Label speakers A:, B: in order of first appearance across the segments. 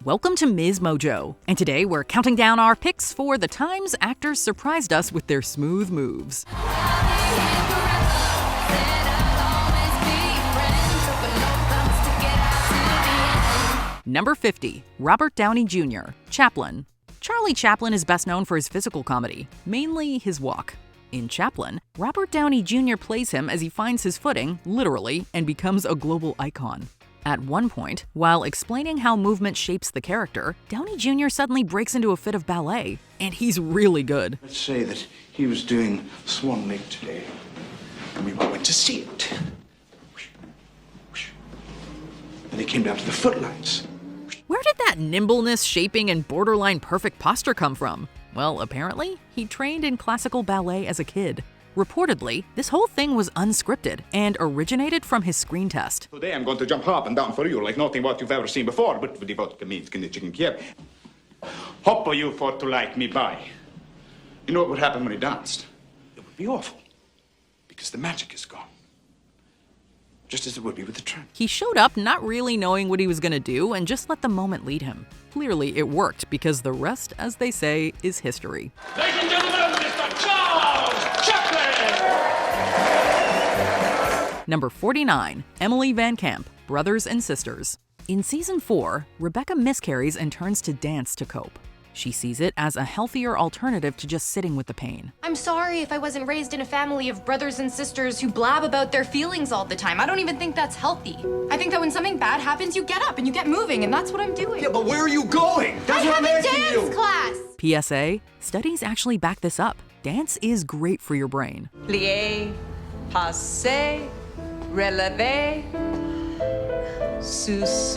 A: Welcome to MsMojo, and today we're counting down our picks for the times actors surprised us with their smooth moves. Number 50, Robert Downey Jr., Chaplin. Charlie Chaplin is best known for his physical comedy, mainly his walk. In Chaplin, Robert Downey Jr. plays him as he finds his footing, literally, and becomes a global icon. At one point, while explaining how movement shapes the character, Downey Jr. suddenly breaks into a fit of ballet, and he's really good.
B: Let's say that he was doing Swan Lake today, and we went to see it. And he came down to the footlights.
A: Where did that nimbleness, shaping, and borderline perfect posture come from? Well, apparently, he trained in classical ballet as a kid. Reportedly, this whole thing was unscripted and originated from his screen test.
C: Today I'm going to jump up and down for you like nothing what you've ever seen before, but with the vodka means can the chicken Kiev. Hope you for to like me by. You know what would happen when he danced?
B: It would be awful, because the magic is gone. Just as it would be with the trend.
A: He showed up not really knowing what he was gonna do and just let the moment lead him. Clearly, it worked because the rest, as they say, is history.
D: Ladies and gentlemen, Mr. Charles Chaplin!
A: Number 49, Emily Van Camp, Brothers and Sisters. In season 4, Rebecca miscarries and turns to dance to cope. She sees it as a healthier alternative to just sitting with the pain.
E: I'm sorry if I wasn't raised in a family of brothers and sisters who blab about their feelings all the time. I don't even think that's healthy. I think that when something bad happens, you get up and you get moving, and that's what I'm doing.
B: Yeah, but where are you going? That's
E: I
B: what
E: have
B: I'm
E: a
B: asking
E: dance
B: you.
E: class!
A: PSA, studies actually back this up. Dance is great for your brain.
F: Plié, passé, relevé, sous,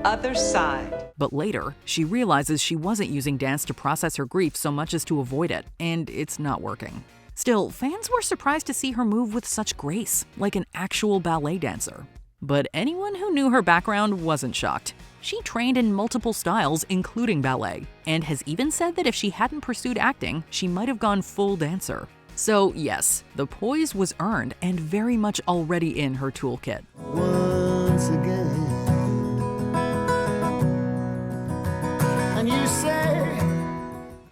F: other side.
A: But later, she realizes she wasn't using dance to process her grief so much as to avoid it, and it's not working. Still, fans were surprised to see her move with such grace, like an actual ballet dancer. But anyone who knew her background wasn't shocked. She trained in multiple styles, including ballet, and has even said that if she hadn't pursued acting, she might have gone full dancer. So yes, the poise was earned and very much already in her toolkit.
G: Once again. And you say...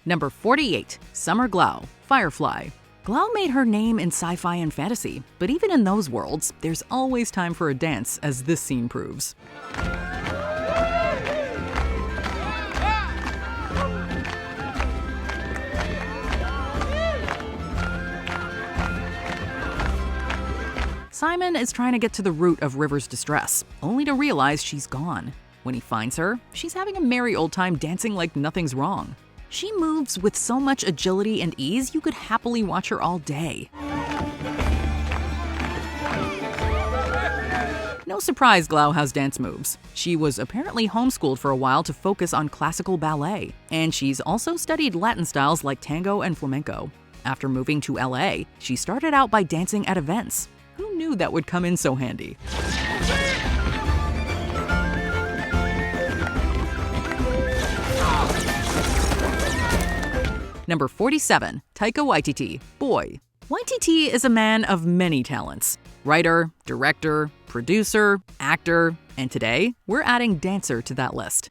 A: Number 48, Summer Glau, Firefly. Glau made her name in sci-fi and fantasy, but even in those worlds, there's always time for a dance, as this scene proves. Simon is trying to get to the root of River's distress, only to realize she's gone. When he finds her, she's having a merry old time dancing like nothing's wrong. She moves with so much agility and ease you could happily watch her all day. No surprise Glau has dance moves. She was apparently homeschooled for a while to focus on classical ballet, and she's also studied Latin styles like tango and flamenco. After moving to LA, she started out by dancing at events. Who knew that would come in so handy? Number 47, Taika Waititi, Boy. Waititi is a man of many talents. Writer, director, producer, actor, and today, we're adding dancer to that list.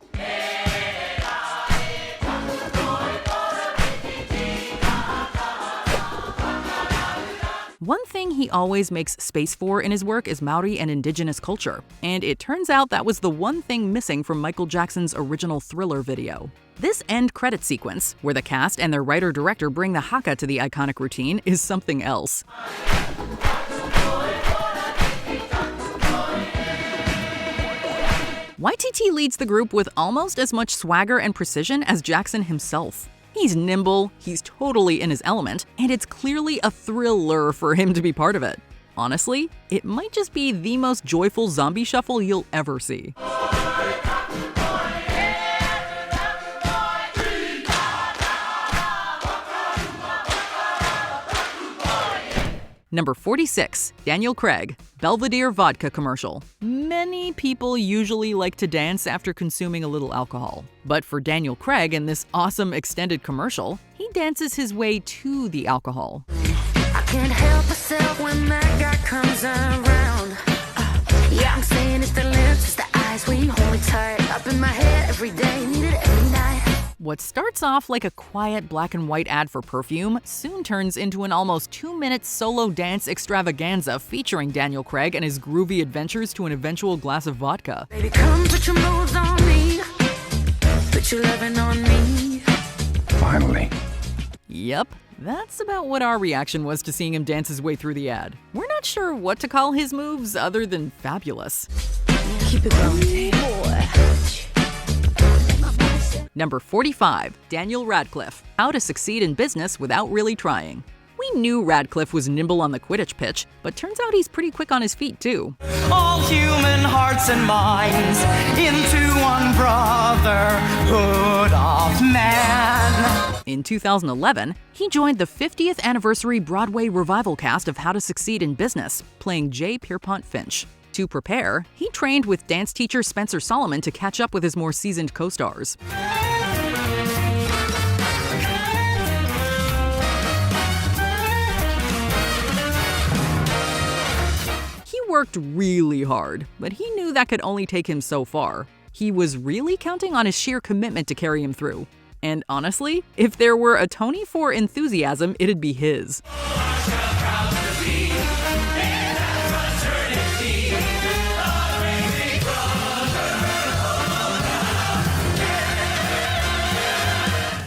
A: One thing he always makes space for in his work is Maori and indigenous culture, and it turns out that was the one thing missing from Michael Jackson's original Thriller video. This end credit sequence, where the cast and their writer-director bring the haka to the iconic routine, is something else. Waititi leads the group with almost as much swagger and precision as Jackson himself. He's nimble, he's totally in his element, and it's clearly a thriller for him to be part of it. Honestly, it might just be the most joyful zombie shuffle you'll ever see. Number 46, Daniel Craig, Belvedere Vodka commercial. Many people usually like to dance after consuming a little alcohol. But for Daniel Craig in this awesome extended commercial, he dances his way to the alcohol.
H: I can't help myself when that guy comes around. Yeah, I'm saying it's the lips, it's the eyes when you hold me tight. Up in my head,
A: What starts off like a quiet black and white ad for perfume soon turns into an almost 2-minute solo dance extravaganza featuring Daniel Craig and his groovy adventures to an eventual glass of vodka.
H: Baby, come put your moves on me. Put your loving on me.
B: Finally.
A: Yep, that's about what our reaction was to seeing him dance his way through the ad. We're not sure what to call his moves other than fabulous.
H: Keep it going, boy.
A: Number 45, Daniel Radcliffe. How to succeed in business without really trying. We knew Radcliffe was nimble on the Quidditch pitch, but turns out he's pretty quick on his feet too.
I: All human hearts and minds into one brotherhood of man.
A: In 2011, he joined the 50th anniversary Broadway revival cast of How to Succeed in Business, playing J. Pierpont Finch. To prepare, he trained with dance teacher Spencer Solomon to catch up with his more seasoned co-stars. He worked really hard, but he knew that could only take him so far. He was really counting on his sheer commitment to carry him through. And honestly, if there were a Tony for enthusiasm, it'd be his.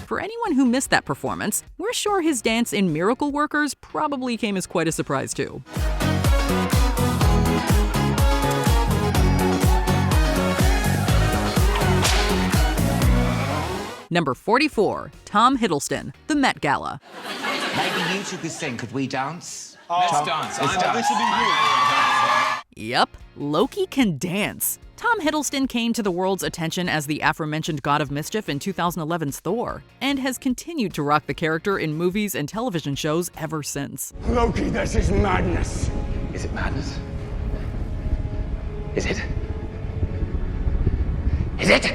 A: For anyone who missed that performance, we're sure his dance in Miracle Workers probably came as quite a surprise too. Number 44, Tom Hiddleston, The Met Gala.
J: Maybe you two could sing. Could we dance?
B: Let's dance.
A: Yep, Loki can dance. Tom Hiddleston came to the world's attention as the aforementioned God of Mischief in 2011's Thor, and has continued to rock the character in movies and television shows ever since.
C: Loki, this is madness.
B: Is it madness? Is it? Is it?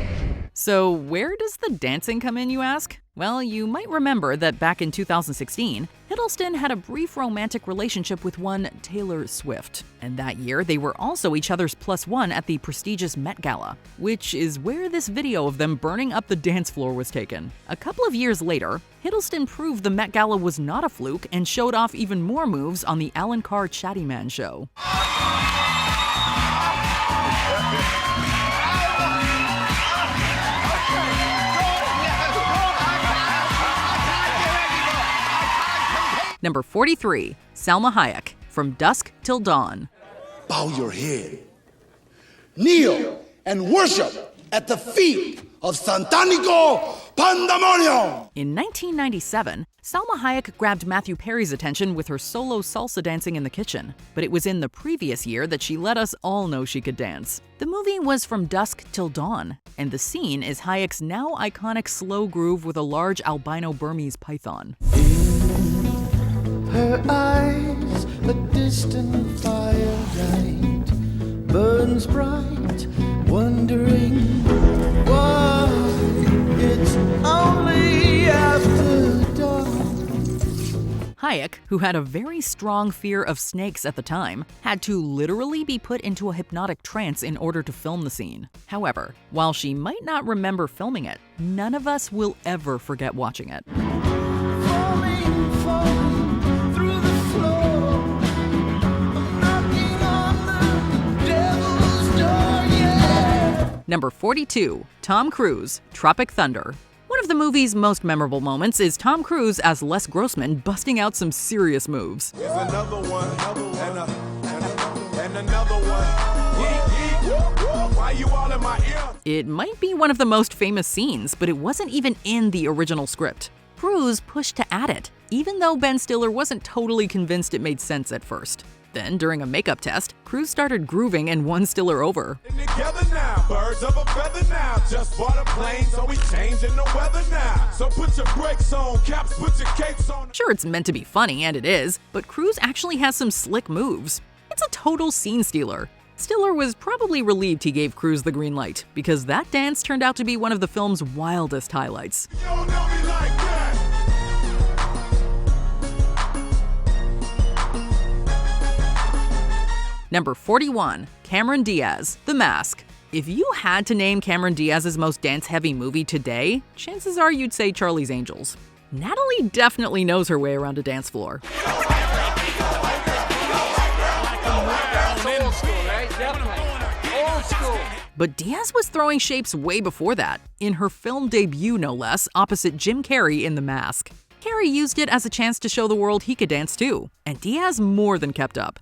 A: So where does the dancing come in, you ask? Well, you might remember that back in 2016, Hiddleston had a brief romantic relationship with one Taylor Swift. And that year, they were also each other's +1 at the prestigious Met Gala, which is where this video of them burning up the dance floor was taken. A couple of years later, Hiddleston proved the Met Gala was not a fluke and showed off even more moves on the Alan Carr Chatty Man show. Number 43, Salma Hayek, From Dusk Till Dawn.
G: Bow your head, kneel, and worship at the feet of Santanico Pandemonium!
A: In 1997, Salma Hayek grabbed Matthew Perry's attention with her solo salsa dancing in the kitchen, but it was in the previous year that she let us all know she could dance. The movie was From Dusk Till Dawn, and the scene is Hayek's now iconic slow groove with a large albino Burmese python.
G: Her eyes, a distant firelight, burns bright, wondering why it's only after dawn.
A: Hayek, who had a very strong fear of snakes at the time, had to literally be put into a hypnotic trance in order to film the scene. However, while she might not remember filming it, none of us will ever forget watching it. Number 42, Tom Cruise, Tropic Thunder. One of the movie's most memorable moments is Tom Cruise as Les Grossman busting out some serious moves.
K: Here's another one, and another one. Why you all in my ear?
A: It might be one of the most famous scenes, but it wasn't even in the original script. Cruise pushed to add it, even though Ben Stiller wasn't totally convinced it made sense at first. Then, during a makeup test, Cruise started grooving and won Stiller over.
K: Together now, birds of a feather now. Just bought a plane, so we changing the weather now. So put your brakes on, caps, put your capes on.
A: Sure, it's meant to be funny, and it is, but Cruise actually has some slick moves. It's a total scene stealer. Stiller was probably relieved he gave Cruise the green light, because that dance turned out to be one of the film's wildest highlights.
K: You don't know me like that.
A: Number 41, Cameron Diaz, The Mask. If you had to name Cameron Diaz's most dance-heavy movie today, chances are you'd say Charlie's Angels. Natalie definitely knows her way around a dance floor. But Diaz was throwing shapes way before that, in her film debut no less, opposite Jim Carrey in The Mask. Carrey used it as a chance to show the world he could dance too, and Diaz more than kept up.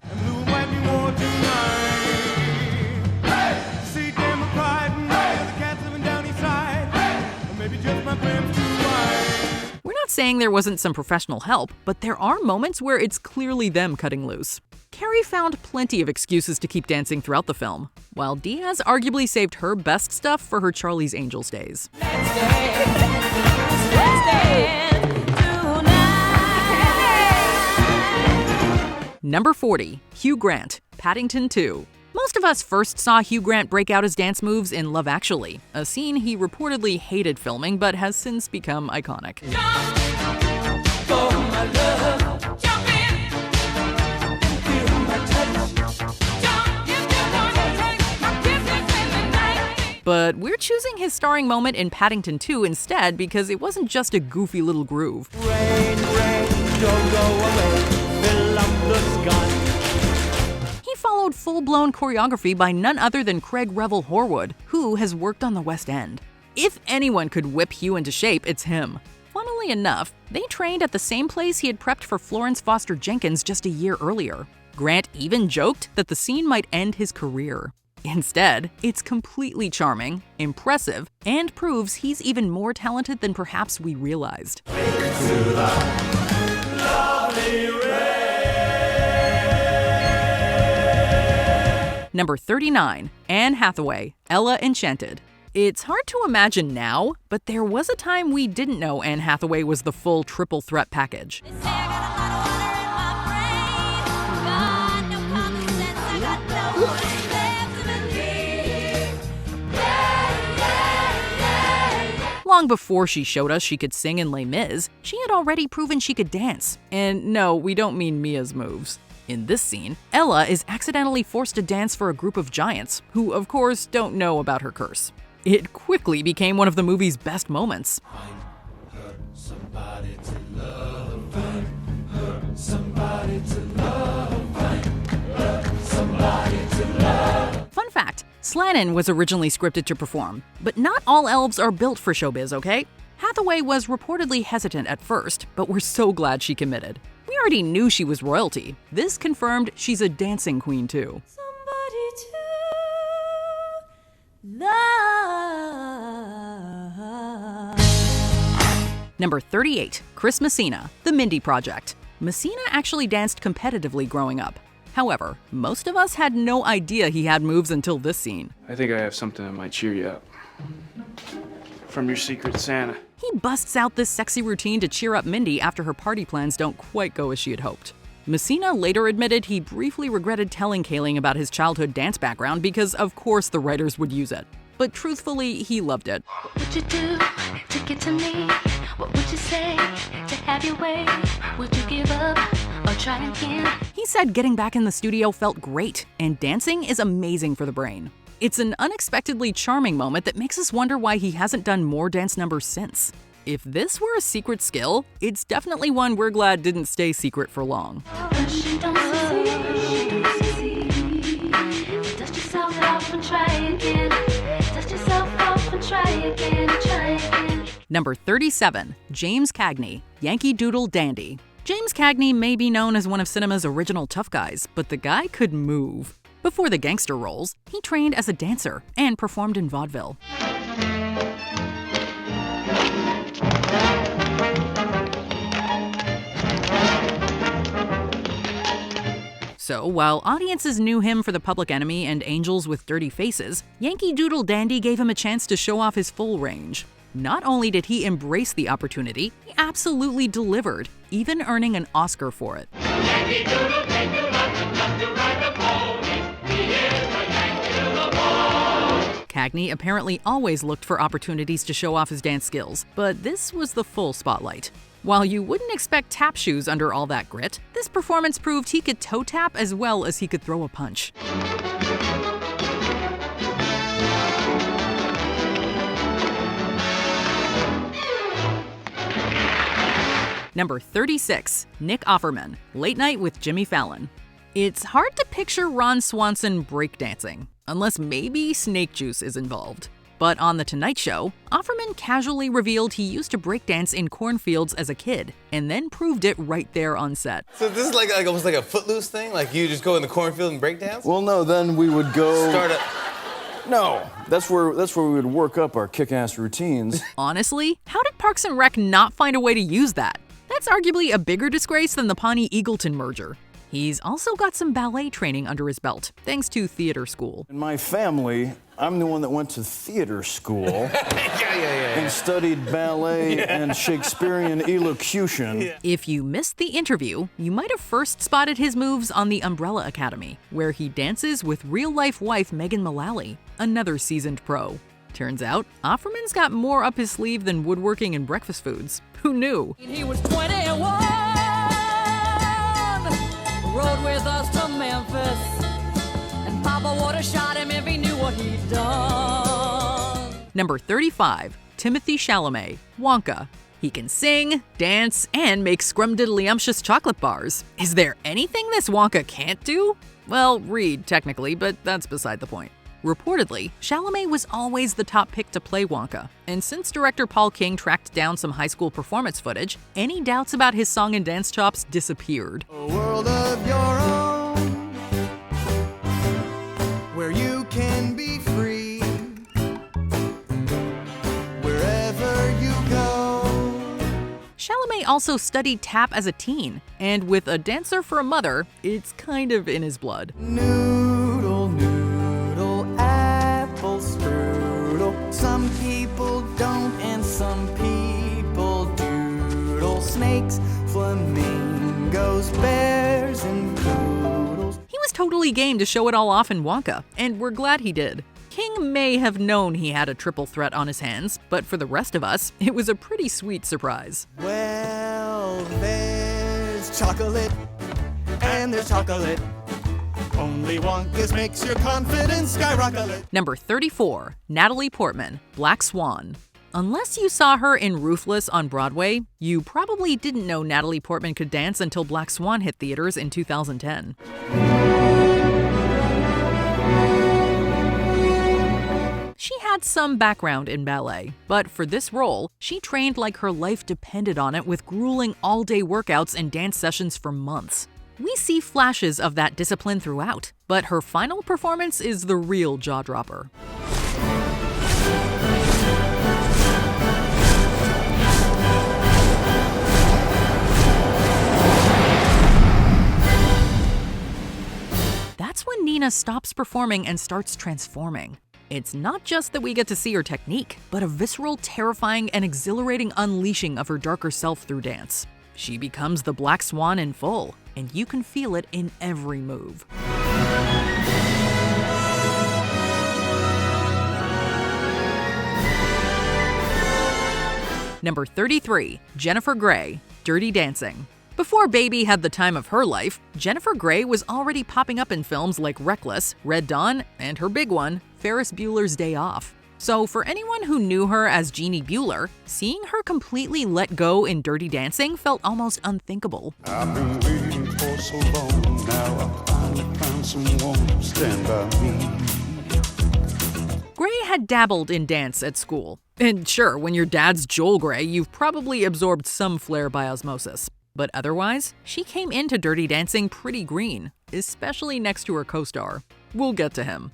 A: We're not saying there wasn't some professional help, but there are moments where it's clearly them cutting loose. Carrey found plenty of excuses to keep dancing throughout the film, while Diaz arguably saved her best stuff for her Charlie's Angels days. Number 40, Hugh Grant, Paddington 2. Most of us first saw Hugh Grant break out his dance moves in Love Actually, a scene he reportedly hated filming but has since become iconic. But we're choosing his starring moment in Paddington 2 instead because it wasn't just a goofy little groove.
G: Rain, rain, don't go away, fill up the sky.
A: He followed full-blown choreography by none other than Craig Revel Horwood, who has worked on the West End. If anyone could whip Hugh into shape, it's him. Funnily enough, they trained at the same place he had prepped for Florence Foster Jenkins just a year earlier. Grant even joked that the scene might end his career. Instead, it's completely charming, impressive, and proves he's even more talented than perhaps we realized. Number 39, Anne Hathaway, Ella Enchanted. It's hard to imagine now, but there was a time we didn't know Anne Hathaway was the full triple threat package. Long before she showed us she could sing in Les Mis, she had already proven she could dance. And no, we don't mean Mia's moves. In this scene, Ella is accidentally forced to dance for a group of giants, who of course don't know about her curse. It quickly became one of the movie's best moments. Fun fact, Slannon was originally scripted to perform, but not all elves are built for showbiz, okay? Hathaway was reportedly hesitant at first, but we're so glad she committed. We already knew she was royalty. This confirmed she's a dancing queen too.
H: Somebody to love.
A: Number 38, Chris Messina, The Mindy Project. Messina actually danced competitively growing up. However, most of us had no idea he had moves until this scene.
L: I think I have something that might cheer you up. From your Secret Santa.
A: He busts out this sexy routine to cheer up Mindy after her party plans don't quite go as she had hoped. Messina later admitted he briefly regretted telling Kaling about his childhood dance background because of course the writers would use it. But truthfully, he loved it.
H: What would you do to get to me? What would you say to have your way? Would you give up or try again?
A: He said getting back in the studio felt great, and dancing is amazing for the brain. It's an unexpectedly charming moment that makes us wonder why he hasn't done more dance numbers since. If this were a secret skill, it's definitely one we're glad didn't stay secret for long.
H: Dust yourself off and try again. Dust yourself off and try again, try again.
A: Number 37, James Cagney, Yankee Doodle Dandy. James Cagney may be known as one of cinema's original tough guys, but the guy could move. Before the gangster roles, he trained as a dancer and performed in vaudeville. So, while audiences knew him for The Public Enemy and Angels with Dirty Faces, Yankee Doodle Dandy gave him a chance to show off his full range. Not only did he embrace the opportunity, he absolutely delivered, even earning an Oscar for it.
D: Yankee Doodle, take your love to ride the pony. He is a Yankee Doodle boy.
A: Cagney apparently always looked for opportunities to show off his dance skills, but this was the full spotlight. While you wouldn't expect tap shoes under all that grit, this performance proved he could toe tap as well as he could throw a punch. Number 36, Nick Offerman, Late Night with Jimmy Fallon. It's hard to picture Ron Swanson breakdancing, unless maybe snake juice is involved. But on The Tonight Show, Offerman casually revealed he used to breakdance in cornfields as a kid, and then proved it right there on set.
M: So this is like almost like a Footloose thing? Like you just go in the cornfield and breakdance?
N: Well, no, then we would go... No, that's where we would work up our kick-ass routines.
A: Honestly, how did Parks and Rec not find a way to use that? That's arguably a bigger disgrace than the Pawnee-Eagleton merger. He's also got some ballet training under his belt, thanks to theater school.
N: In my family, I'm the one that went to theater school and studied ballet and Shakespearean elocution.
A: If you missed the interview, you might have first spotted his moves on the Umbrella Academy, where he dances with real-life wife Megan Mullally, another seasoned pro. Turns out, Offerman's got more up his sleeve than woodworking and breakfast foods. Who knew?
O: He was 21. Rode with us to Memphis, and Papa would have shot him if he knew what he'd done.
A: Number 35, Timothee Chalamet, Wonka. He can sing, dance, and make scrumdiddlyumptious chocolate bars. Is there anything this Wonka can't do? Well, read, technically, but that's beside the point. Reportedly, Chalamet was always the top pick to play Wonka, and since director Paul King tracked down some high school performance footage, any doubts about his song and dance chops disappeared.
I: A world of your own, where you can be free, wherever you go.
A: Chalamet also studied tap as a teen, and with a dancer for a mother, it's kind of in his blood.
I: Noodle, apple strudel. Some people don't and some people doodle. Snakes, flamingos, bears, and poodles.
A: He was totally game to show it all off in Wonka, and we're glad he did. King may have known he had a triple threat on his hands, but for the rest of us, it was a pretty sweet surprise.
I: Well, there's chocolate, and there's chocolate. Only Wonka's makes your confidence skyrocket.
A: Number 34, Natalie Portman, Black Swan. Unless you saw her in Ruthless on Broadway, you probably didn't know Natalie Portman could dance until Black Swan hit theaters in 2010. She had some background in ballet, but for this role, she trained like her life depended on it with grueling all-day workouts and dance sessions for months. We see flashes of that discipline throughout, but her final performance is the real jaw-dropper. That's when Nina stops performing and starts transforming. It's not just that we get to see her technique, but a visceral, terrifying, and exhilarating unleashing of her darker self through dance. She becomes the Black Swan in full, and you can feel it in every move. Number 33, Jennifer Grey, Dirty Dancing. Before Baby had the time of her life, Jennifer Grey was already popping up in films like Reckless, Red Dawn, and her big one, Ferris Bueller's Day Off. So for anyone who knew her as Jeannie Bueller, seeing her completely let go in Dirty Dancing felt almost unthinkable.
P: I've been waiting for so long, now I finally found someone to stand by me.
A: Grey had dabbled in dance at school. And sure, when your dad's Joel Grey, you've probably absorbed some flair by osmosis. But otherwise, she came into Dirty Dancing pretty green, especially next to her co-star. We'll get to him.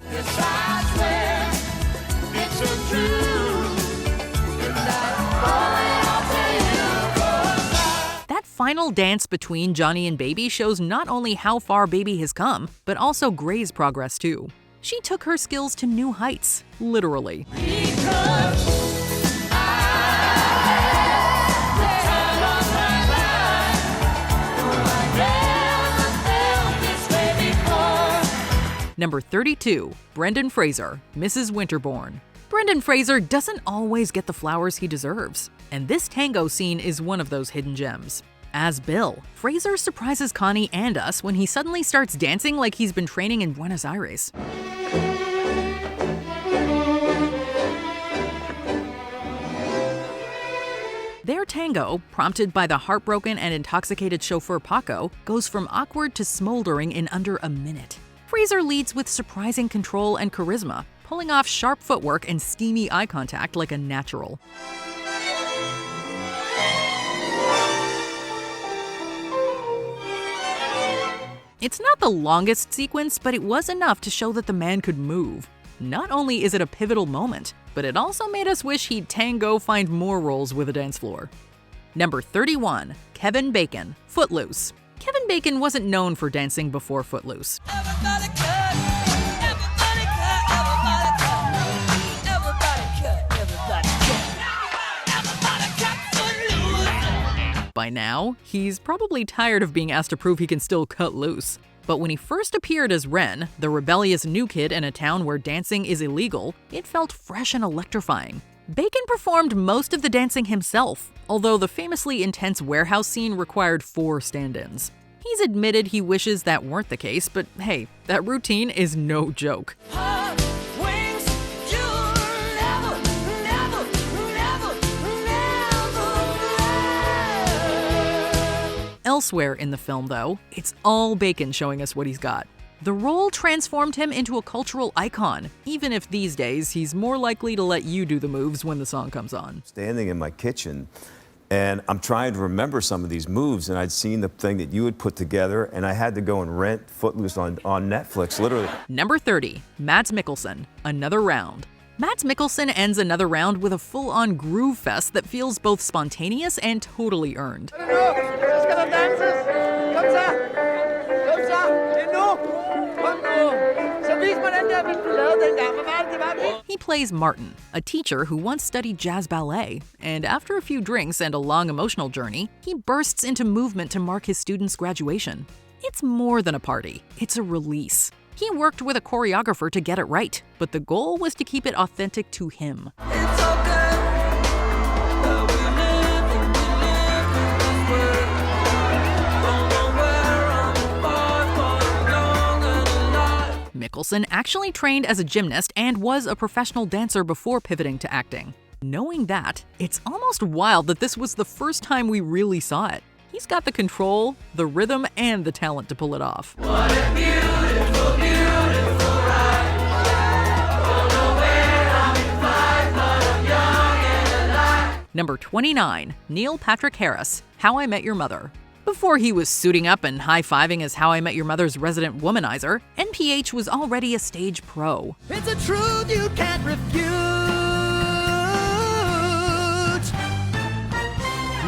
A: That final dance between Johnny and Baby shows not only how far Baby has come, but also Grey's progress too. She took her skills to new heights, literally. Number 32, Brendan Fraser, Mrs. Winterbourne. Brendan Fraser doesn't always get the flowers he deserves, and this tango scene is one of those hidden gems. As Bill, Fraser surprises Connie and us when he suddenly starts dancing like he's been training in Buenos Aires. Their tango, prompted by the heartbroken and intoxicated chauffeur Paco, goes from awkward to smoldering in under a minute. Fraser leads with surprising control and charisma, pulling off sharp footwork and steamy eye contact like a natural. It's not the longest sequence, but it was enough to show that the man could move. Not only is it a pivotal moment, but it also made us wish he'd tango find more roles with a dance floor. Number 31, Kevin Bacon, Footloose. Kevin Bacon wasn't known for dancing before Footloose. By now, he's probably tired of being asked to prove he can still cut loose. But when he first appeared as Ren, the rebellious new kid in a town where dancing is illegal, it felt fresh and electrifying. Bacon performed most of the dancing himself, although the famously intense warehouse scene required 4 stand-ins. He's admitted he wishes that weren't the case, but hey, that routine is no joke. Elsewhere in the film, though, it's all Bacon showing us what he's got. The role transformed him into a cultural icon, even if these days he's more likely to let you do the moves when the song comes on.
Q: Standing in my kitchen, and I'm trying to remember some of these moves, and I'd seen the thing that you had put together, and I had to go and rent Footloose on Netflix, literally.
A: Number 30, Mads Mikkelsen, Another Round. Mads Mikkelsen ends Another Round with a full-on groove fest that feels both spontaneous and totally earned. He plays Martin, a teacher who once studied jazz ballet, and after a few drinks and a long emotional journey, he bursts into movement to mark his students' graduation. It's more than a party, it's a release. He worked with a choreographer to get it right, but the goal was to keep it authentic to him. Mikkelsen actually trained as a gymnast and was a professional dancer before pivoting to acting. Knowing that, it's almost wild that this was the first time we really saw it. He's got the control, the rhythm, and the talent to pull it off.
D: What a beautiful, beautiful ride. Don't know where I'll be flying, but I'm young and alive.
A: Number 29, Neil Patrick Harris, How I Met Your Mother. Before he was suiting up and high-fiving as How I Met Your Mother's resident womanizer, NPH was already a stage pro.
I: It's a truth you can't refute.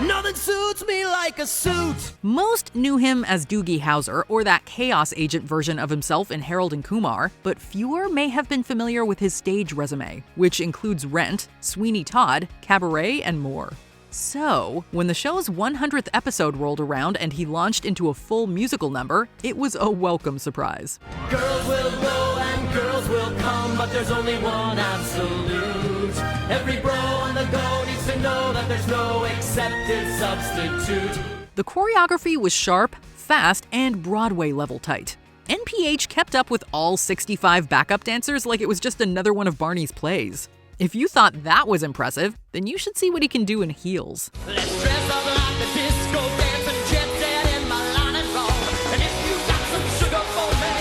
I: Nothing suits me like a suit.
A: Most knew him as Doogie Howser or that chaos agent version of himself in Harold and Kumar, but fewer may have been familiar with his stage resume, which includes Rent, Sweeney Todd, Cabaret, and more. So, when the show's 100th episode rolled around and he launched into a full musical number, it was a welcome surprise.
D: Girls will go and girls will come, but there's only one absolute. Every bro on the go needs to know that there's no accepted substitute.
A: The choreography was sharp, fast, and Broadway-level tight. NPH kept up with all 65 backup dancers like it was just another one of Barney's plays. If you thought that was impressive, then you should see what he can do in heels.
D: Let's dress up like the disco dancing jet set in my line and roll. And if you got some sugar for me,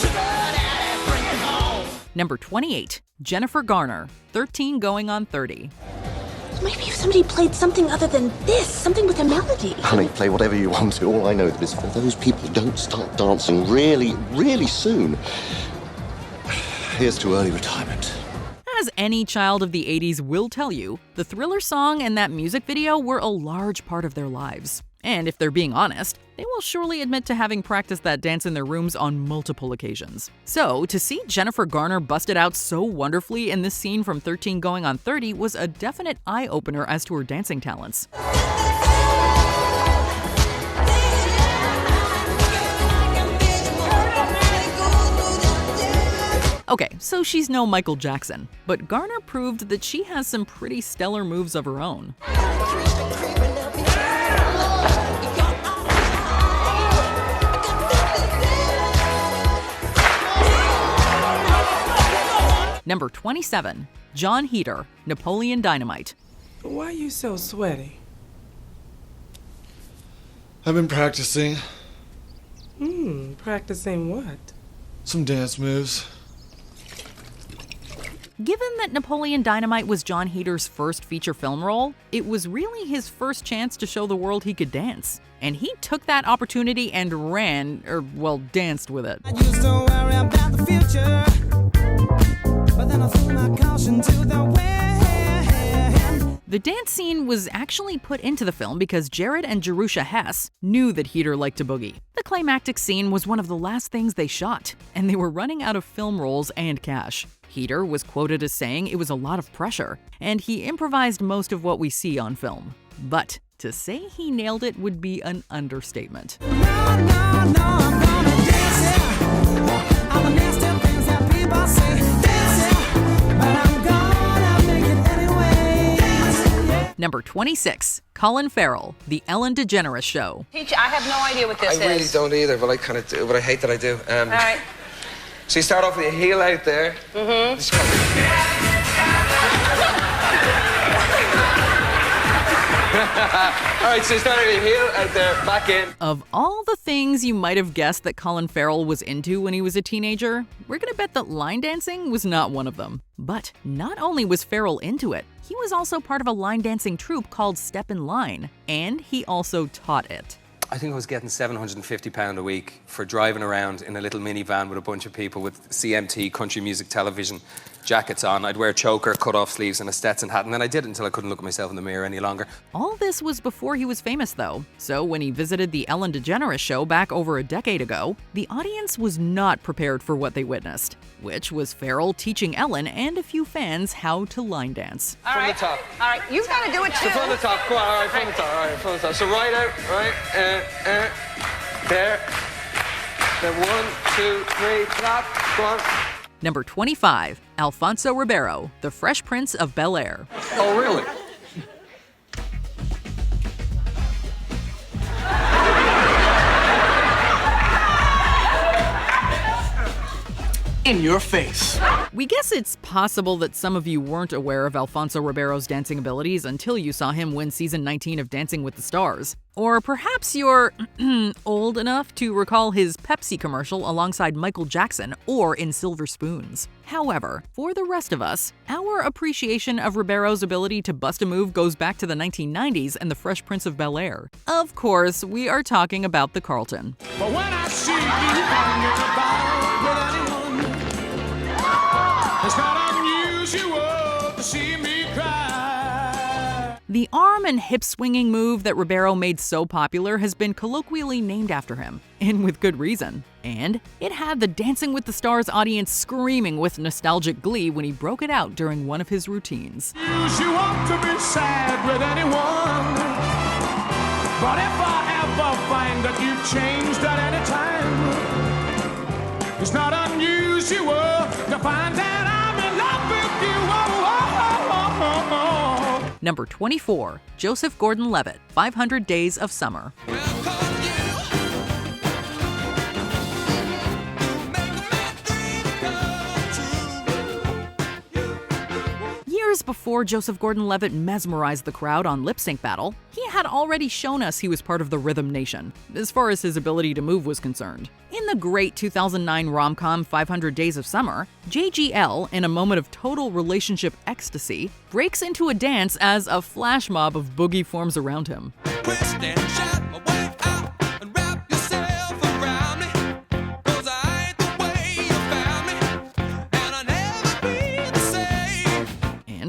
D: sugar daddy, bring it home.
A: Number 28, Jennifer Garner, 13 Going on 30.
R: Maybe if somebody played something other than this, something with a melody.
S: Honey, play whatever you want to. All I know is for those people who don't start dancing really, really soon, here's to early retirement.
A: As any child of the 80s will tell you, the Thriller song and that music video were a large part of their lives. And if they're being honest, they will surely admit to having practiced that dance in their rooms on multiple occasions. So, to see Jennifer Garner bust it out so wonderfully in this scene from 13 Going on 30 was a definite eye-opener as to her dancing talents. Okay, so she's no Michael Jackson, but Garner proved that she has some pretty stellar moves of her own. Number 27, Jon Heder, Napoleon Dynamite.
T: Why are you so sweaty? I've been practicing.
U: Practicing what?
T: Some dance moves.
A: Given that Napoleon Dynamite was Jon Heder's first feature film role, it was really his first chance to show the world he could dance. And he took that opportunity and danced with it.
I: I used to worry about the future, but then I threw my caution to the wind.
A: The dance scene was actually put into the film because Jared and Jerusha Hess knew that Heder liked to boogie. The climactic scene was one of the last things they shot, and they were running out of film rolls and cash. Heder was quoted as saying it was a lot of pressure, and he improvised most of what we see on film. But to say he nailed it would be an understatement.
I: No, I'm gonna dance, yeah. All the nasty things that people say, dance, yeah. But I'm gonna make it anyway. Dance, yeah.
A: Number 26, Colin Farrell, The Ellen DeGeneres Show.
F: Teacher, I have no idea what this is.
V: I really don't either, but I kind of do, but I hate that I do.
F: All right.
V: So you start off with your heel out there. All right, so you start with your heel out there, back in.
A: Of all the things you might have guessed that Colin Farrell was into when he was a teenager, we're gonna bet that line dancing was not one of them. But not only was Farrell into it, he was also part of a line dancing troupe called Step in Line, and he also taught it.
V: I think I was getting £750 a week for driving around in a little minivan with a bunch of people with CMT, country music television jackets on. I'd wear choker, cut-off sleeves, and a Stetson hat, and then I did it until I couldn't look at myself in the mirror any longer.
A: All this was before he was famous, though. So when he visited the Ellen DeGeneres Show back over a decade ago, the audience was not prepared for what they witnessed, which was Farrell teaching Ellen and a few fans how to line dance.
F: All right.
V: From the top.
F: All right, you've got to do it too.
V: So from the top, go on, all right, from the top, all right, from the top. So right out, right, there. Then 1, 2, 3, clap, go on.
A: Number 25, Alfonso Ribeiro, The Fresh Prince of Bel-Air.
V: Oh, really?
I: In your face.
A: We guess it's possible that some of you weren't aware of Alfonso Ribeiro's dancing abilities until you saw him win season 19 of Dancing with the Stars. Or perhaps you're old enough to recall his Pepsi commercial alongside Michael Jackson or in Silver Spoons. However, for the rest of us, our appreciation of Ribeiro's ability to bust a move goes back to the 1990s and The Fresh Prince of Bel-Air. Of course, we are talking about the Carlton.
I: But when I see you hanging about with anyone, it's not unusual to see me cry.
A: The arm and hip swinging move that Ribeiro made so popular has been colloquially named after him, and with good reason. And it had the Dancing with the Stars audience screaming with nostalgic glee when he broke it out during one of his routines.
I: You want to be sad with anyone, but if I ever find that you've changed at any time, it's not unusual to find that I'm in love with you.
A: Number 24, Joseph Gordon-Levitt, 500 Days of Summer. Years before Joseph Gordon-Levitt mesmerized the crowd on Lip Sync Battle, he had already shown us he was part of the Rhythm Nation, as far as his ability to move was concerned. In the great 2009 rom-com 500 Days of Summer, JGL, in a moment of total relationship ecstasy, breaks into a dance as a flash mob of boogie forms around him.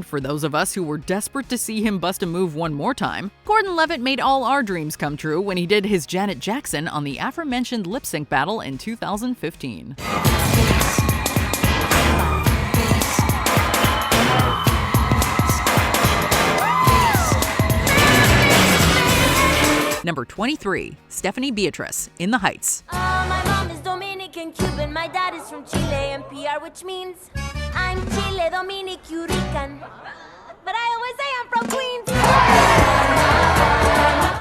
A: For those of us who were desperate to see him bust a move one more time, Gordon-Levitt made all our dreams come true when he did his Janet Jackson on the aforementioned lip sync battle in 2015. Number 23, Stephanie Beatriz, In the Heights.
W: My mom is Dominican Cuban, my dad is from Chile and PR, which means I'm Chile, Dominic, Rican. But I always say I'm from Queens.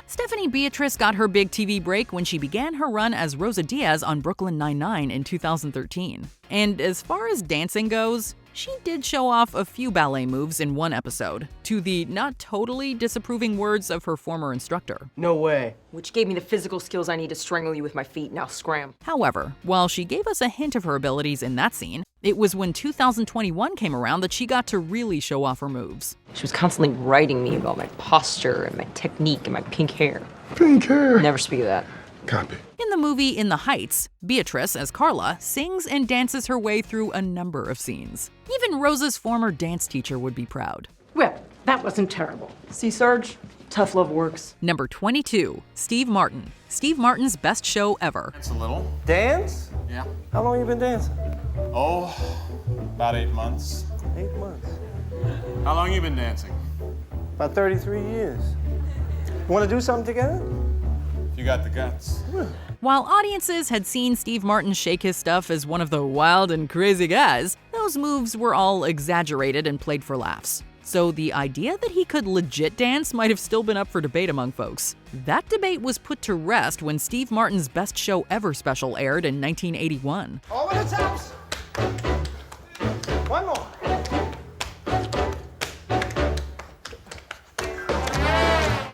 A: Stephanie Beatriz got her big TV break when she began her run as Rosa Diaz on Brooklyn Nine-Nine in 2013. And as far as dancing goes, she did show off a few ballet moves in one episode, to the not totally disapproving words of her former instructor.
E: No way. Which gave me the physical skills I need to strangle you with my feet. Now scram.
A: However, while she gave us a hint of her abilities in that scene, it was when 2021 came around that she got to really show off her moves.
E: She was constantly writing me about my posture and my technique and my pink hair.
T: Pink hair.
E: Never speak of that.
T: Copy.
A: In the movie In the Heights, Beatrice, as Carla, sings and dances her way through a number of scenes. Even Rosa's former dance teacher would be proud.
J: Well, that wasn't terrible.
E: See, Sarge? Tough love works.
A: Number 22, Steve Martin. Steve Martin's best show ever.
U: Dance a little.
X: Dance?
U: Yeah.
X: How long you been dancing?
U: Oh, about 8 months.
X: 8 months.
U: How long you been dancing?
X: About 33 years. Want to do something together?
U: You got the guts.
A: While audiences had seen Steve Martin shake his stuff as one of the wild and crazy guys, those moves were all exaggerated and played for laughs. So the idea that he could legit dance might have still been up for debate among folks. That debate was put to rest when Steve Martin's Best Show Ever special aired in 1981.
X: Over the tops. One more.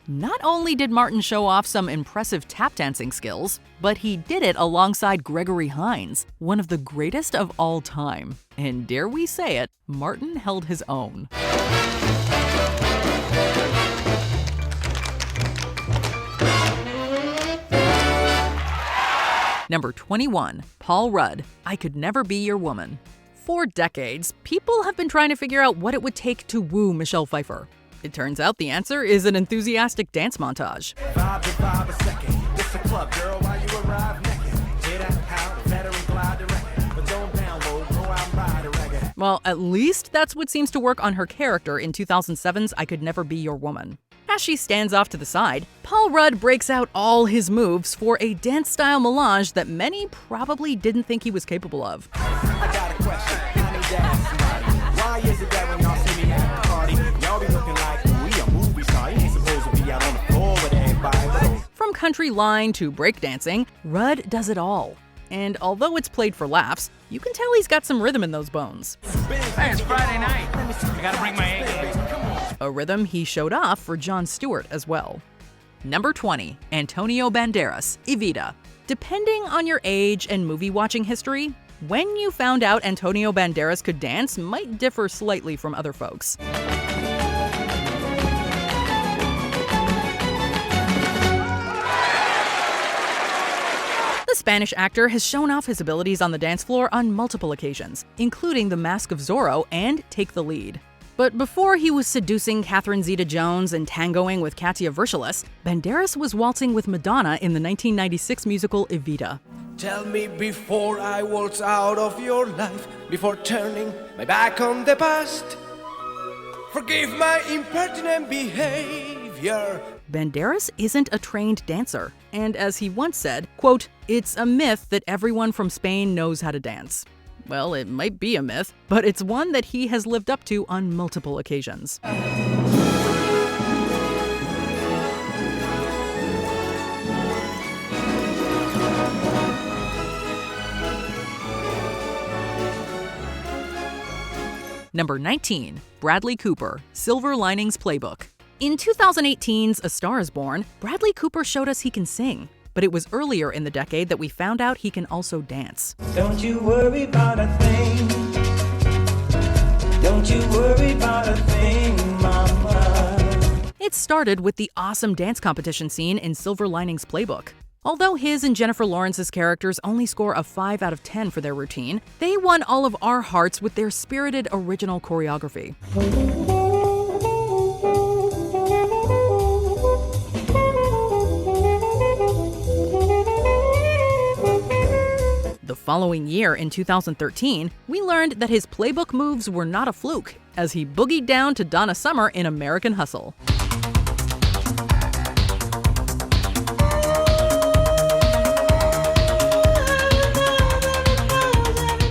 A: Not only did Martin show off some impressive tap dancing skills, but he did it alongside Gregory Hines, one of the greatest of all time. And dare we say it, Martin held his own. Number 21, Paul Rudd, I Could Never Be Your Woman. For decades, people have been trying to figure out what it would take to woo Michelle Pfeiffer. It turns out the answer is an enthusiastic dance montage. Well, at least that's what seems to work on her character in 2007's I Could Never Be Your Woman. As she stands off to the side, Paul Rudd breaks out all his moves for a dance-style melange that many probably didn't think he was capable of.
G: I got a question. I need to ask somebody. Why is it that when y'all see me at the party, y'all be looking like we a movie star? You ain't supposed to be out on the floor with everybody.
A: From country line to breakdancing, Rudd does it all. And although it's played for laughs, you can tell he's got some rhythm in those bones.
G: Hey, it's Friday night. I gotta bring my A-game.
A: A rhythm he showed off for Jon Stewart as well. Number 20, Antonio Banderas, Evita. Depending on your age and movie watching history, when you found out Antonio Banderas could dance might differ slightly from other folks. The Spanish actor has shown off his abilities on the dance floor on multiple occasions, including The Mask of Zorro and Take the Lead. But before he was seducing Catherine Zeta-Jones and tangoing with Katia Virtulis, Banderas was waltzing with Madonna in the 1996 musical Evita.
G: Tell me before I waltz out of your life, before turning my back on the past. Forgive my impertinent behavior.
A: Banderas isn't a trained dancer, and as he once said, quote, "It's a myth that everyone from Spain knows how to dance." Well, it might be a myth, but it's one that he has lived up to on multiple occasions. Number 19, Bradley Cooper, Silver Linings Playbook. In 2018's A Star is Born, Bradley Cooper showed us he can sing. But it was earlier in the decade that we found out he can also dance.
G: Don't you worry about a thing. Don't you worry about a thing, mama.
A: It started with the awesome dance competition scene in Silver Linings Playbook. Although his and Jennifer Lawrence's characters only score a 5 out of 10 for their routine, they won all of our hearts with their spirited original choreography. The following year, in 2013, we learned that his playbook moves were not a fluke, as he boogied down to Donna Summer in American Hustle.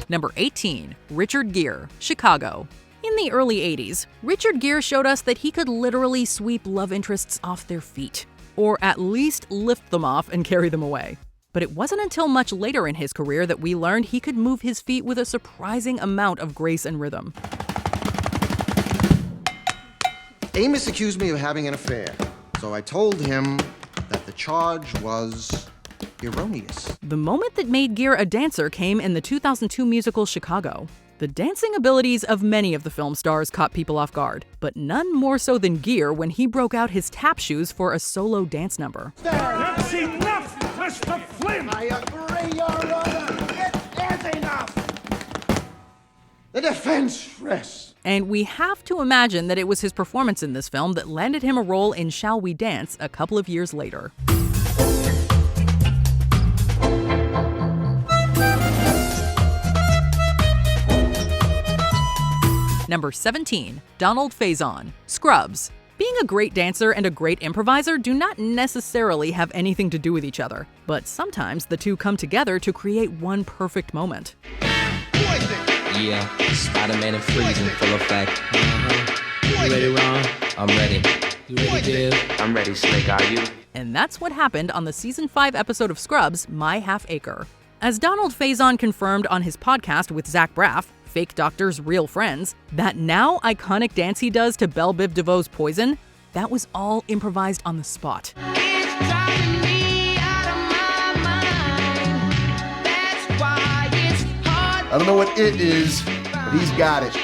A: Number 18, Richard Gere, Chicago. In the early 80s, Richard Gere showed us that he could literally sweep love interests off their feet, or at least lift them off and carry them away. But it wasn't until much later in his career that we learned he could move his feet with a surprising amount of grace and rhythm.
B: Amos accused me of having an affair, so I told him that the charge was erroneous.
A: The moment that made Gere a dancer came in the 2002 musical Chicago. The dancing abilities of many of the film stars caught people off guard, but none more so than Gere when he broke out his tap shoes for a solo dance number.
I: That's enough, Mr. Flynn! I agree, Your Honor. It is enough. The defense rests.
A: And we have to imagine that it was his performance in this film that landed him a role in Shall We Dance a couple of years later. Number 17, Donald Faison, Scrubs. Being a great dancer and a great improviser do not necessarily have anything to do with each other, but sometimes the two come together to create one perfect moment.
D: Yeah, Spider-Man and Freeze in full effect. You ready, Ron? I'm ready. You ready, Dave? I'm ready, Slick, are you?
A: And that's what happened on the Season 5 episode of Scrubs, My Half Acre. As Donald Faison confirmed on his podcast with Zach Braff, Fake Doctors, Real Friends, that now iconic dance he does to Belle Biv DeVoe's Poison, that was all improvised on the spot.
B: I don't know what it is, but he's got it.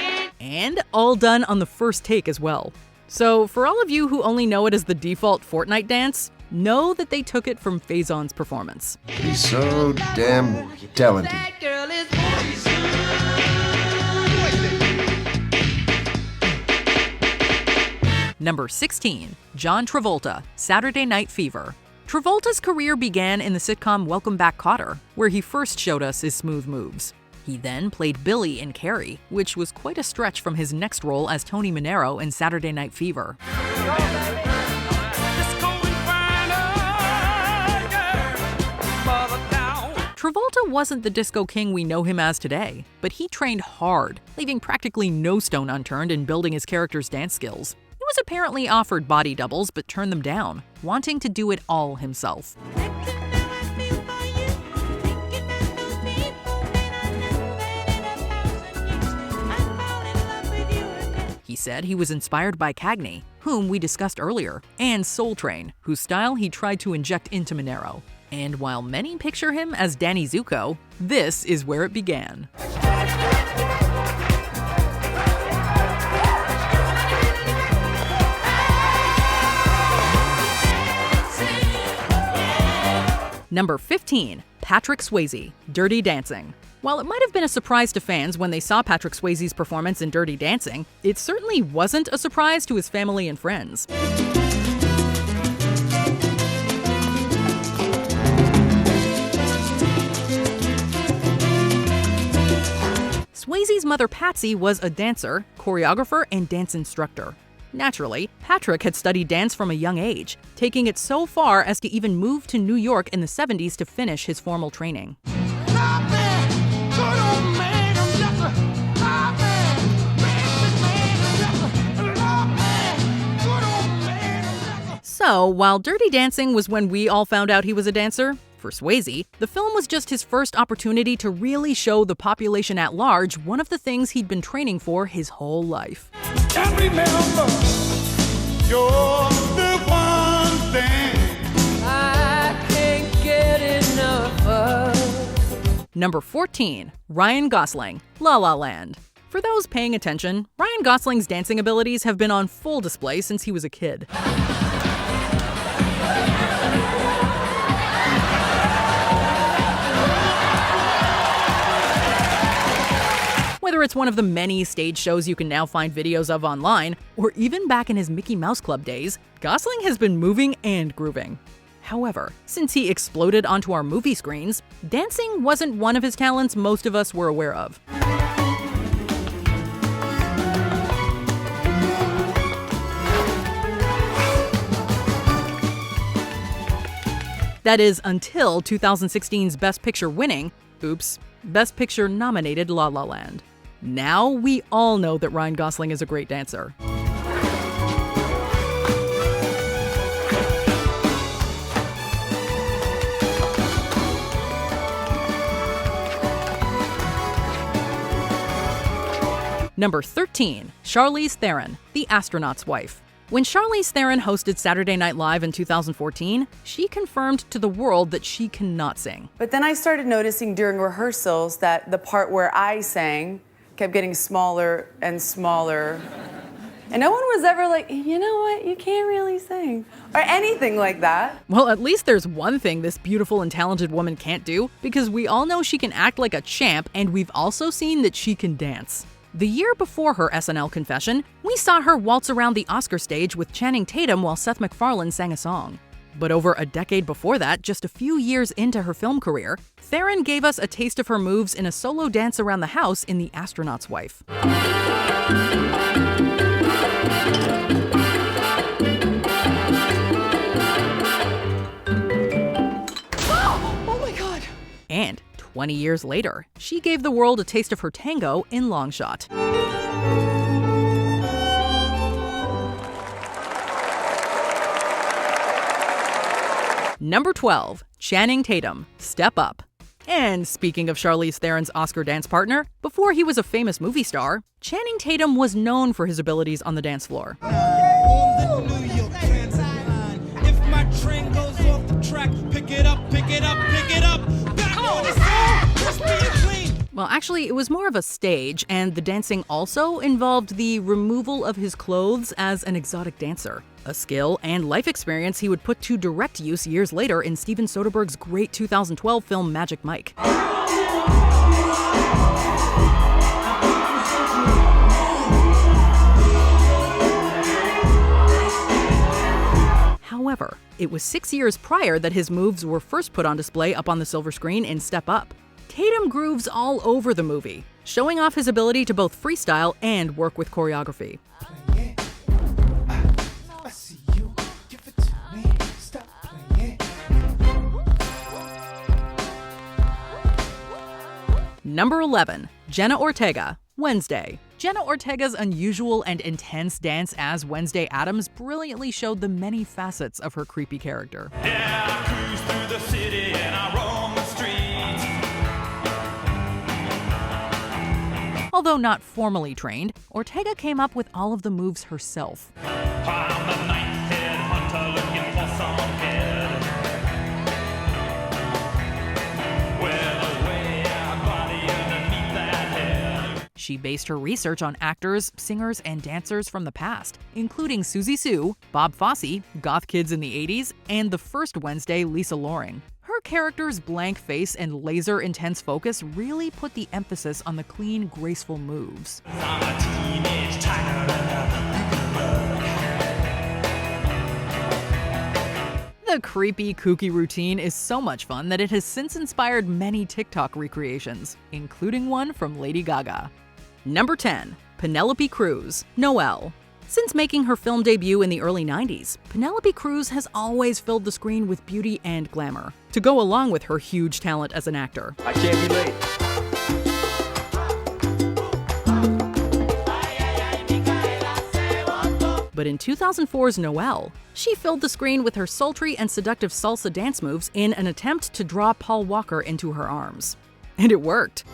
A: And all done on the first take as well. So for all of you who only know it as the default Fortnite dance, know that they took it from Faison's performance.
B: He's so damn talented.
A: Number 16, John Travolta, Saturday Night Fever. Travolta's career began in the sitcom Welcome Back, Kotter, where he first showed us his smooth moves. He then played Billy in Carrie, which was quite a stretch from his next role as Tony Manero in Saturday Night Fever. Travolta wasn't the disco king we know him as today, but he trained hard, leaving practically no stone unturned in building his character's dance skills. He was apparently offered body doubles but turned them down, wanting to do it all himself. He said he was inspired by Cagney, whom we discussed earlier, and Soul Train, whose style he tried to inject into Manero. And while many picture him as Danny Zuko, this is where it began. Number 15, Patrick Swayze, Dirty Dancing. While it might have been a surprise to fans when they saw Patrick Swayze's performance in Dirty Dancing, it certainly wasn't a surprise to his family and friends. Swayze's mother Patsy was a dancer, choreographer, and dance instructor. Naturally, Patrick had studied dance from a young age, taking it so far as to even move to New York in the 70s to finish his formal training. So, while Dirty Dancing was when we all found out he was a dancer, for Swayze, the film was just his first opportunity to really show the population at large one of the things he'd been training for his whole life.
I: And remember, you're the one thing I can't get enough of.
A: Number 14, Ryan Gosling, La La Land. For those paying attention, Ryan Gosling's dancing abilities have been on full display since he was a kid. Whether it's one of the many stage shows you can now find videos of online, or even back in his Mickey Mouse Club days, Gosling has been moving and grooving. However, since he exploded onto our movie screens, dancing wasn't one of his talents most of us were aware of. That is until 2016's Best Picture winning, Best Picture nominated La La Land. Now we all know that Ryan Gosling is a great dancer. Number 13, Charlize Theron, the astronaut's wife. When Charlize Theron hosted Saturday Night Live in 2014, she confirmed to the world that she cannot sing.
C: But then I started noticing during rehearsals that the part where I sang kept getting smaller and smaller. And no one was ever like, you know what, you can't really sing, or anything like that.
A: Well, at least there's one thing this beautiful and talented woman can't do, because we all know she can act like a champ, and we've also seen that she can dance. The year before her SNL confession, we saw her waltz around the Oscar stage with Channing Tatum while Seth MacFarlane sang a song. But over a decade before that, just a few years into her film career, Theron gave us a taste of her moves in a solo dance around the house in The Astronaut's Wife.
C: Oh my God!
A: And 20 years later, she gave the world a taste of her tango in Long Shot. Number 12, Channing Tatum, Step Up. And speaking of Charlize Theron's Oscar dance partner, before he was a famous movie star, Channing Tatum was known for his abilities on the dance floor.
I: If my train goes off the track, pick it up, pick it up, pick it up. Back on the side, just being clean.
A: Well, actually, it was more of a stage, and the dancing also involved the removal of his clothes as an exotic dancer. A skill and life experience he would put to direct use years later in Steven Soderbergh's great 2012 film Magic Mike. However, it was 6 years prior that his moves were first put on display up on the silver screen in Step Up. Tatum grooves all over the movie, showing off his ability to both freestyle and work with choreography. Number 11, Jenna Ortega, Wednesday. Jenna Ortega's unusual and intense dance as Wednesday Addams brilliantly showed the many facets of her creepy character.
I: Yeah, I cruise through the city and I roam the streets.
A: Although not formally trained, Ortega came up with all of the moves herself.
I: I'm the ninth head hunter looking for some head.
A: She based her research on actors, singers, and dancers from the past, including Suzy Sue, Bob Fosse, goth kids in the 80s, and the first Wednesday, Lisa Loring. Her character's blank face and laser-intense focus really put the emphasis on the clean, graceful moves. The creepy, kooky routine is so much fun that it has since inspired many TikTok recreations, including one from Lady Gaga. Number 10, Penelope Cruz, Noelle. Since making her film debut in the early 90s, Penelope Cruz has always filled the screen with beauty and glamour, to go along with her huge talent as an actor.
X: I can't be late.
A: But in 2004's Noelle, she filled the screen with her sultry and seductive salsa dance moves in an attempt to draw Paul Walker into her arms. And it worked.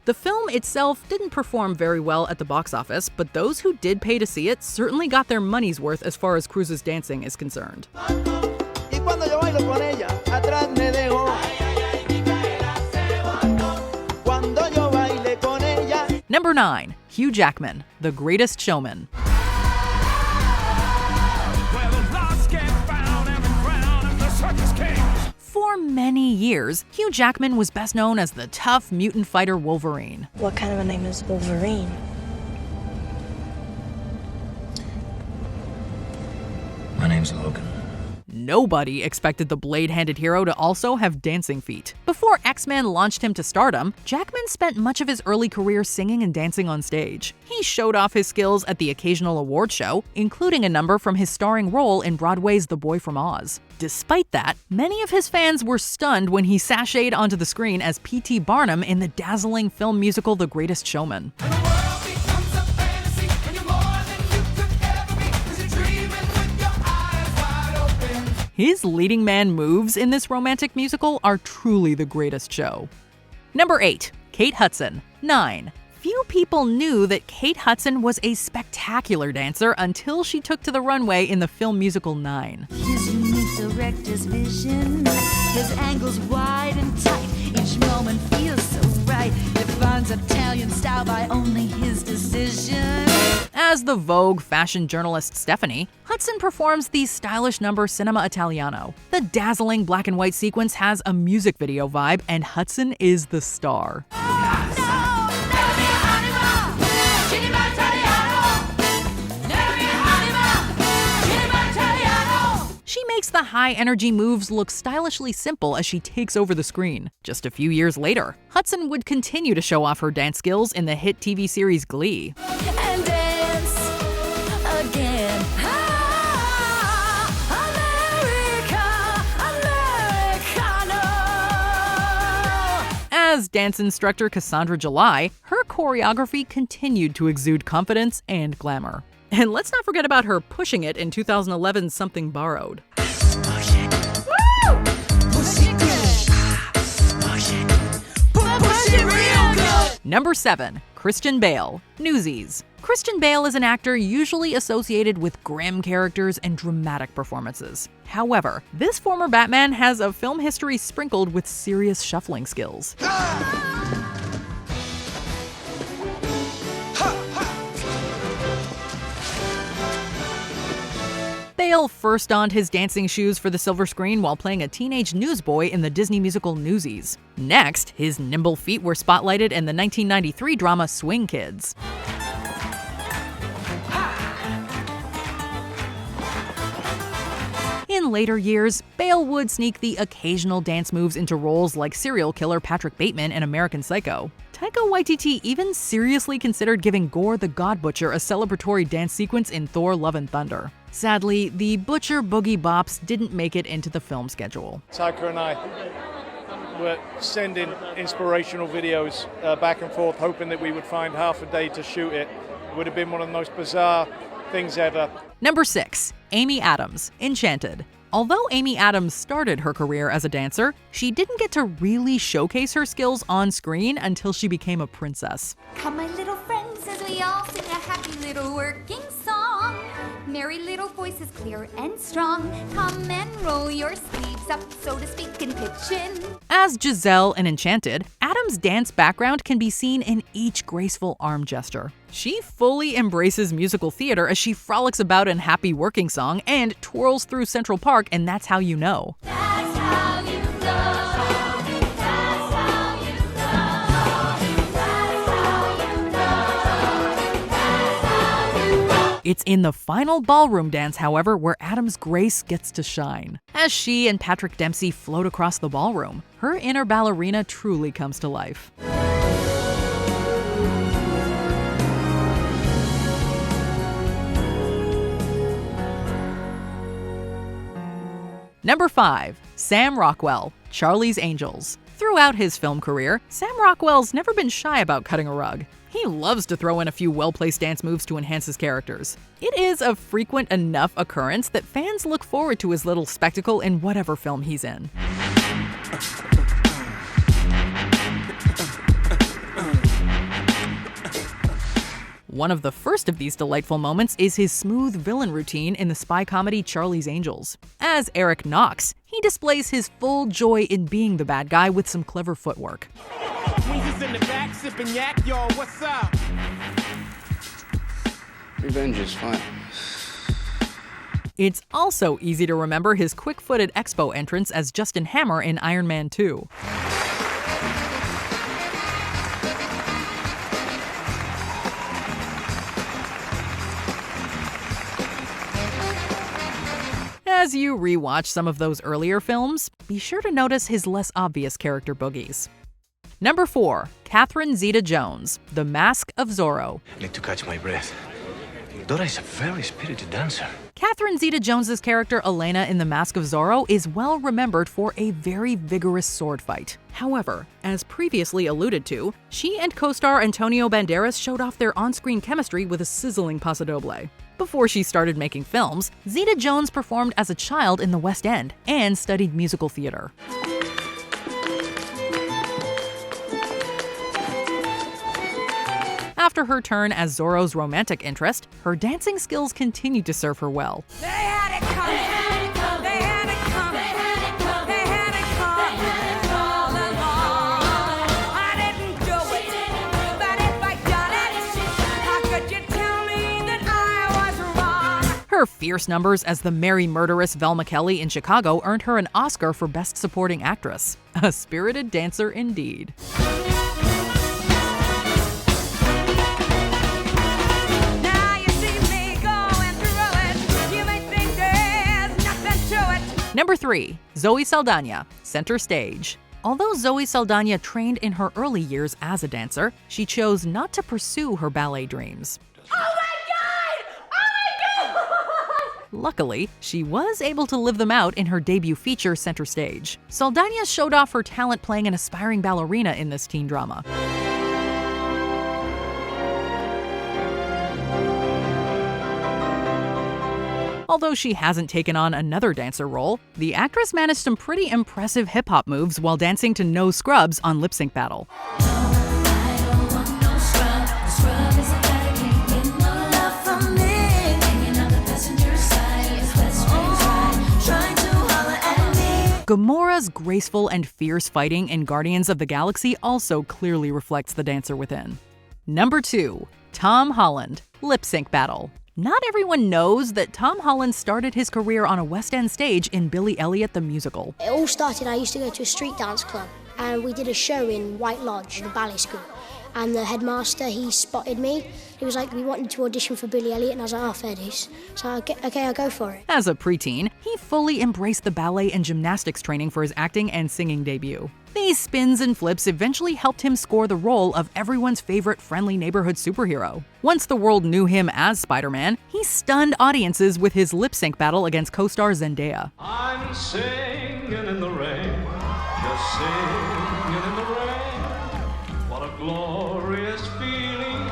A: The film itself didn't perform very well at the box office, but those who did pay to see it certainly got their money's worth as far as Cruz's dancing is concerned. Number 9, Hugh Jackman, The Greatest Showman. For many years, Hugh Jackman was best known as the tough mutant fighter Wolverine.
R: What kind of a name is Wolverine?
H: My name's Logan.
A: Nobody expected the blade-handed hero to also have dancing feet. Before X-Men launched him to stardom, Jackman spent much of his early career singing and dancing on stage. He showed off his skills at the occasional award show, including a number from his starring role in Broadway's The Boy from Oz. Despite that, many of his fans were stunned when he sashayed onto the screen as P.T. Barnum in the dazzling film musical The Greatest Showman. His leading man moves in this romantic musical are truly the greatest show. Number 8. Kate Hudson, 9. Few people knew that Kate Hudson was a spectacular dancer until she took to the runway in the film musical 9.
O: His unique director's vision, his angles wide and tight, each moment feels so right, defines Italian style by only his decision.
A: As the Vogue fashion journalist Stephanie, Hudson performs the stylish number Cinema Italiano. The dazzling black and white sequence has a music video vibe, and Hudson is the star. She makes the high-energy moves look stylishly simple as she takes over the screen. Just a few years later, Hudson would continue to show off her dance skills in the hit TV series Glee.
O: And dance again.
A: As dance instructor Cassandra July, her choreography continued to exude confidence and glamour. And let's not forget about her pushing it in 2011's Something Borrowed. Number 7. Christian Bale, Newsies. Christian Bale is an actor usually associated with grim characters and dramatic performances. However, this former Batman has a film history sprinkled with serious shuffling skills. Bale first donned his dancing shoes for the silver screen while playing a teenage newsboy in the Disney musical Newsies. Next, his nimble feet were spotlighted in the 1993 drama Swing Kids. In later years, Bale would sneak the occasional dance moves into roles like serial killer Patrick Bateman in American Psycho. Taika Waititi even seriously considered giving Gere the God Butcher a celebratory dance sequence in Thor: Love and Thunder. Sadly, the Butcher Boogie Bops didn't make it into the film schedule.
K: Taika and I were sending inspirational videos back and forth, hoping that we would find half a day to shoot it. It would have been one of the most bizarre things ever.
A: Number 6. Amy Adams, Enchanted. Although Amy Adams started her career as a dancer, she didn't get to really showcase her skills on screen until she became a princess.
L: Come, my little friends, as we all sing a happy little working song. Merry little voices, clear and strong. Come and roll your sleeves up, so to speak, and pitch in.
A: As Giselle in Enchanted, Adams' dance background can be seen in each graceful arm gesture. She fully embraces musical theater as she frolics about in Happy Working Song and twirls through Central Park, and That's How You Know.
L: That's how you know. That's how you know. That's how you know. That's how you know.
A: It's in the final ballroom dance, however, where Adams' grace gets to shine. As she and Patrick Dempsey float across the ballroom, her inner ballerina truly comes to life. Number 5. Sam Rockwell, Charlie's Angels. Throughout his film career, Sam Rockwell's never been shy about cutting a rug. He loves to throw in a few well-placed dance moves to enhance his characters. It is a frequent enough occurrence that fans look forward to his little spectacle in whatever film he's in. One of the first of these delightful moments is his smooth villain routine in the spy comedy Charlie's Angels. As Eric Knox, he displays his full joy in being the bad guy with some clever footwork.
M: Weezer's in the back sipping yak, y'all, what's up?
N: Revenge is fun.
A: It's also easy to remember his quick-footed expo entrance as Justin Hammer in Iron Man 2. As you rewatch some of those earlier films, be sure to notice his less obvious character boogies. Number 4. Catherine Zeta-Jones, The Mask of Zorro.
H: I need to catch my breath. Dora is a very spirited dancer.
A: Catherine Zeta-Jones's character Elena in The Mask of Zorro is well remembered for a very vigorous sword fight. However, as previously alluded to, she and co-star Antonio Banderas showed off their on-screen chemistry with a sizzling paso doble. Before she started making films, Zeta-Jones performed as a child in the West End and studied musical theater. After her turn as Zorro's romantic interest, her dancing skills continued to serve her well.
I: They had it coming. They had it coming. They had it coming all along. I didn't do it, but if I done it, how could you tell me that I was wrong?
A: Her fierce numbers as the merry murderess Velma Kelly in Chicago earned her an Oscar for Best Supporting Actress. A spirited dancer indeed. Number 3. Zoe Salda&ntilde, center stage. Although Zoe Salda&ntilde trained in her early years as a dancer, she chose not to pursue her ballet dreams.
I: Oh my God! Oh my God!
A: Luckily, she was able to live them out in her debut feature, Center Stage. Salda&ntilde showed off her talent playing an aspiring ballerina in this teen drama. Although she hasn't taken on another dancer role, the actress managed some pretty impressive hip-hop moves while dancing to No Scrubs on Lip Sync Battle. Gamora's graceful and fierce fighting in Guardians of the Galaxy also clearly reflects the dancer within. Number 2. Tom Holland, Lip Sync Battle. Not everyone knows that Tom Holland started his career on a West End stage in Billy Elliot the Musical.
N: It all started, I used to go to a street dance club, and we did a show in White Lodge, the ballet school. And the headmaster, he spotted me. He was like, we wanted to audition for Billy Elliot, and I was like, oh, fair dues. So, okay, I'll go for it.
A: As a preteen, he fully embraced the ballet and gymnastics training for his acting and singing debut. These spins and flips eventually helped him score the role of everyone's favorite friendly neighborhood superhero. Once the world knew him as Spider-Man, he stunned audiences with his lip sync battle against co-star Zendaya.
D: I'm singing in the rain, just singing in the rain. What a glorious feeling,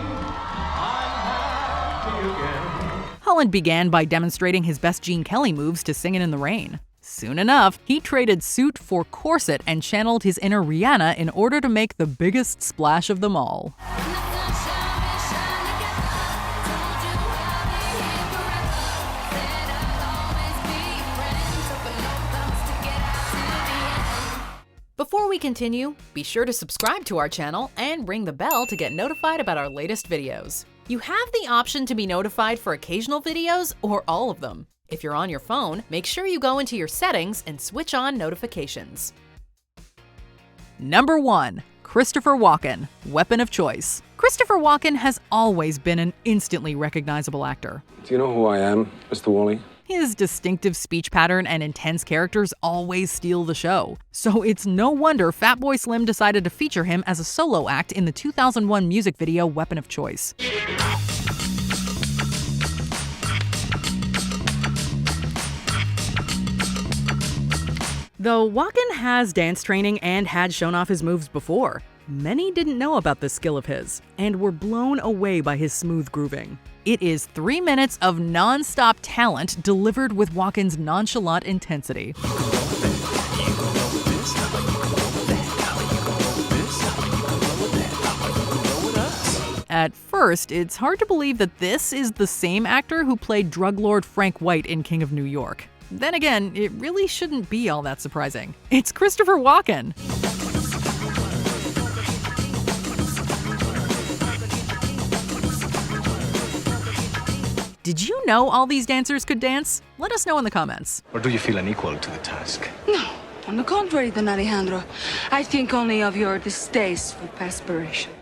D: I'm happy again.
A: Holland began by demonstrating his best Gene Kelly moves to Singin' in the Rain. Soon enough, he traded suit for corset and channeled his inner Rihanna in order to make the biggest splash of them all. Before we continue, be sure to subscribe to our channel and ring the bell to get notified about our latest videos. You have the option to be notified for occasional videos or all of them. If you're on your phone, make sure you go into your settings and switch on notifications. Number 1. Christopher Walken, Weapon of Choice. Christopher Walken has always been an instantly recognizable actor.
P: Do you know who I am, Mr. Wally?
A: His distinctive speech pattern and intense characters always steal the show. So it's no wonder Fatboy Slim decided to feature him as a solo act in the 2001 music video Weapon of Choice. Though Walken has dance training and had shown off his moves before, many didn't know about this skill of his and were blown away by his smooth grooving. It is 3 minutes of non-stop talent delivered with Walken's nonchalant intensity. At first, it's hard to believe that this is the same actor who played drug lord Frank White in King of New York. Then again, it really shouldn't be all that surprising. It's Christopher Walken! Did you know all these dancers could dance? Let us know in the comments.
H: Or do you feel unequal to the task?
Q: No, on the contrary, Don Alejandro. I think only of your distasteful perspiration.